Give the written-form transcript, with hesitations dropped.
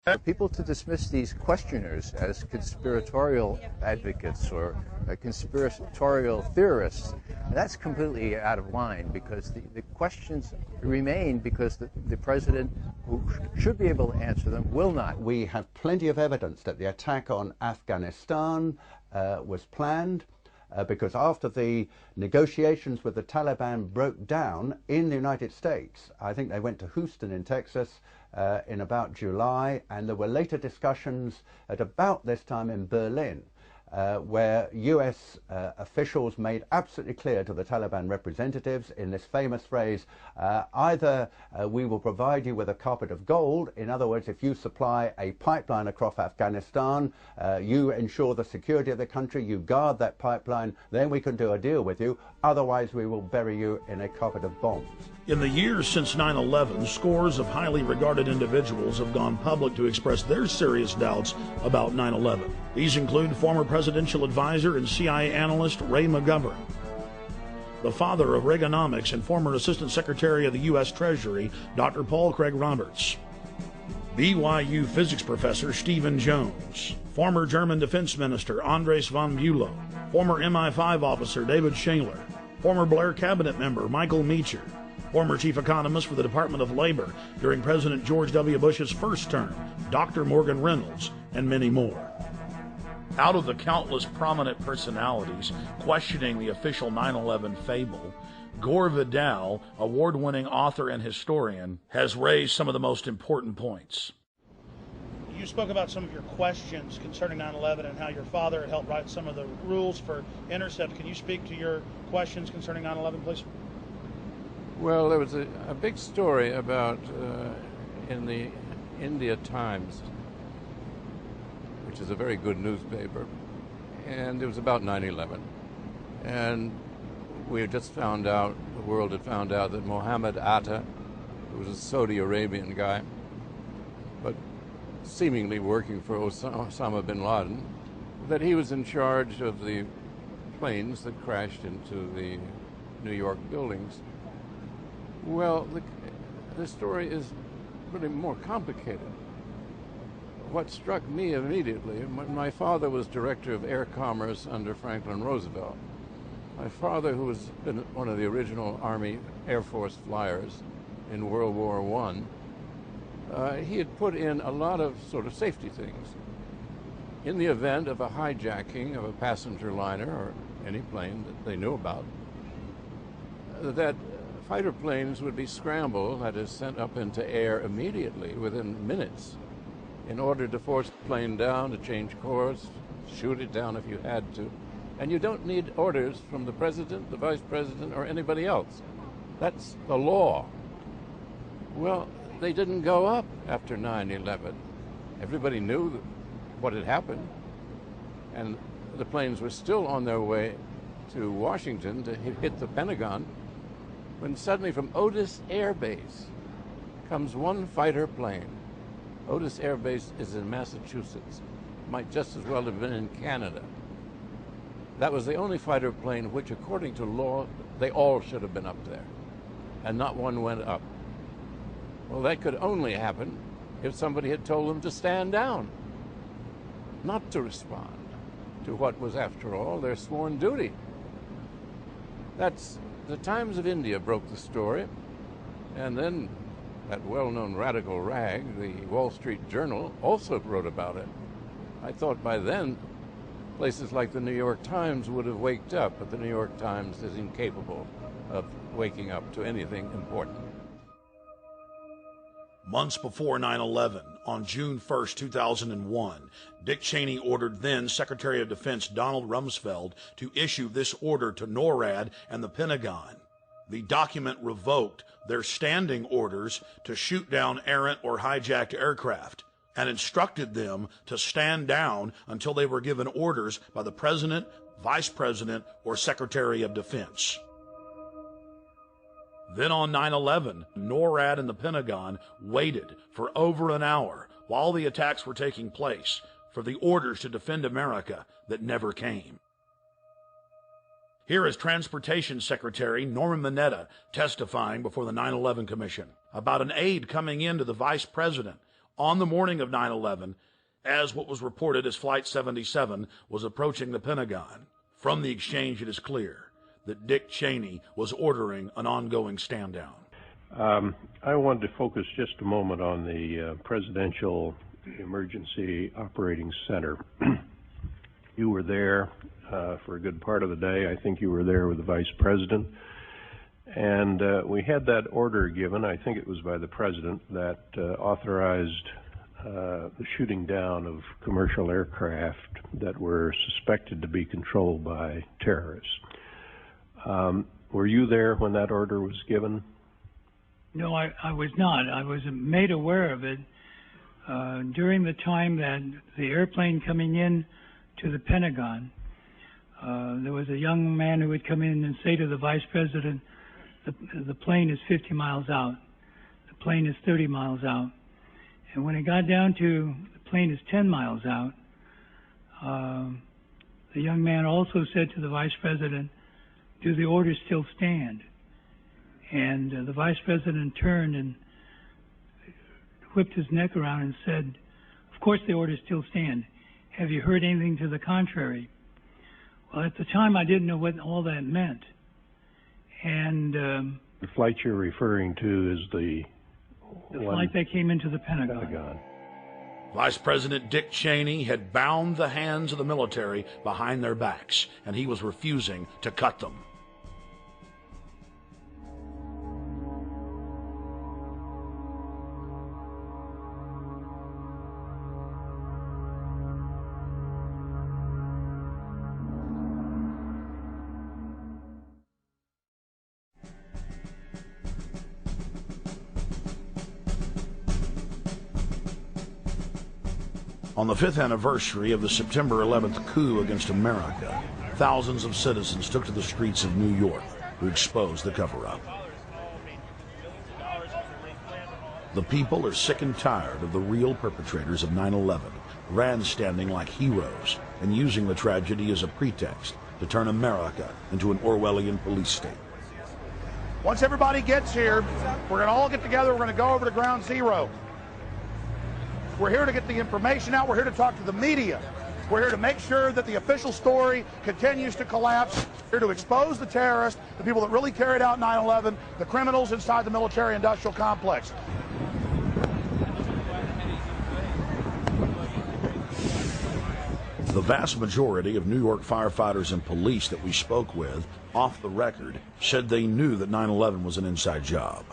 For people to dismiss these questioners as conspiratorial advocates or conspiratorial theorists, that's completely out of line, because the questions remain because the president, who should be able to answer them, will not. We have plenty of evidence that the attack on Afghanistan was planned. Because after the negotiations with the Taliban broke down in the United States, I think they went to Houston in Texas in about July, and there were later discussions at about this time in Berlin, where US officials made absolutely clear to the Taliban representatives in this famous phrase, either we will provide you with a carpet of gold, in other words, if you supply a pipeline across Afghanistan, you ensure the security of the country, you guard that pipeline, then we can do a deal with you, otherwise we will bury you in a carpet of bombs. In the years since 9/11, scores of highly regarded individuals have gone public to express their serious doubts about 9/11. These include former presidential advisor and CIA analyst Ray McGovern, the father of Reaganomics and former Assistant Secretary of the U.S. Treasury, Dr. Paul Craig Roberts, BYU physics professor Stephen Jones, former German Defense Minister Andres von Bülow, former MI5 officer David Shayler, former Blair cabinet member Michael Meacher, former chief economist for the Department of Labor during President George W. Bush's first term, Dr. Morgan Reynolds, and many more. Out of the countless prominent personalities questioning the official 9/11 fable, Gore Vidal, award-winning author and historian, has raised some of the most important points. You spoke about some of your questions concerning 9/11 and how your father had helped write some of the rules for Intercept. Can you speak to your questions concerning 9/11, please? Well, there was a big story about in the India Times, which is a very good newspaper, and it was about 9/11. And we had just found out, the world had found out, that Mohammed Atta, who was a Saudi Arabian guy, but seemingly working for Osama bin Laden, that he was in charge of the planes that crashed into the New York buildings. Well, the story is really more complicated. What struck me immediately, my father was director of air commerce under Franklin Roosevelt. My father, who was been one of the original Army Air Force flyers in World War I, he had put in a lot of sort of safety things. In the event of a hijacking of a passenger liner or any plane that they knew about, that fighter planes would be scrambled, that is, sent up into air immediately within minutes in order to force the plane down, to change course, shoot it down if you had to. And you don't need orders from the president, the vice president, or anybody else. That's the law. Well, they didn't go up after 9/11. Everybody knew what had happened, and the planes were still on their way to Washington to hit the Pentagon, when suddenly from Otis Air Base comes one fighter plane. Otis Air Base is in Massachusetts. Might just as well have been in Canada. That was the only fighter plane which, according to law, they all should have been up there, and not one went up. Well, that could only happen if somebody had told them to stand down, not to respond to what was, after all, their sworn duty. That's the Times of India broke the story, and then that well-known radical rag, the Wall Street Journal, also wrote about it. I thought by then places like the New York Times would have waked up, but the New York Times is incapable of waking up to anything important. Months before 9/11, on June 1st, 2001, Dick Cheney ordered then Secretary of Defense Donald Rumsfeld to issue this order to NORAD and the Pentagon. The document revoked their standing orders to shoot down errant or hijacked aircraft and instructed them to stand down until they were given orders by the President, Vice President, or Secretary of Defense. Then on 9/11, NORAD and the Pentagon waited for over an hour while the attacks were taking place for the orders to defend America that never came. Here is Transportation Secretary Norman Mineta testifying before the 9/11 Commission about an aide coming in to the Vice President On the morning of 9/11, as what was reported as Flight 77 was approaching the Pentagon, from the exchange it is clear that Dick Cheney was ordering an ongoing stand down. I wanted to focus just a moment on the Presidential Emergency Operating Center. You were there for a good part of the day. I think you were there with the Vice President. And we had that order given, I think it was by the President, that authorized the shooting down of commercial aircraft that were suspected to be controlled by terrorists. Were you there when that order was given? No, I was not. I was made aware of it during the time that the airplane coming in to the Pentagon. There was a young man who would come in and say to the Vice President, the plane is 50 miles out. The plane is 30 miles out. And when it got down to the plane is 10 miles out, the young man also said to the Vice President, do the orders still stand? And the Vice President turned and whipped his neck around and said, of course the orders still stand. Have you heard anything to the contrary? Well, at the time I didn't know what all that meant. And the flight you're referring to is the flight that came into the Pentagon. Vice President Dick Cheney had bound the hands of the military behind their backs, and he was refusing to cut them. On the 5th anniversary of the September 11th coup against America, thousands of citizens took to the streets of New York to expose the cover-up. The people are sick and tired of the real perpetrators of 9/11, grandstanding like heroes and using the tragedy as a pretext to turn America into an Orwellian police state. Once everybody gets here, we're going to all get together, we're going to go over to Ground Zero. We're here to get the information out. We're here to talk to the media. We're here to make sure that the official story continues to collapse. We're here to expose the terrorists, the people that really carried out 9/11, the criminals inside the military-industrial complex. The vast majority of New York firefighters and police that we spoke with, off the record, said they knew that 9/11 was an inside job.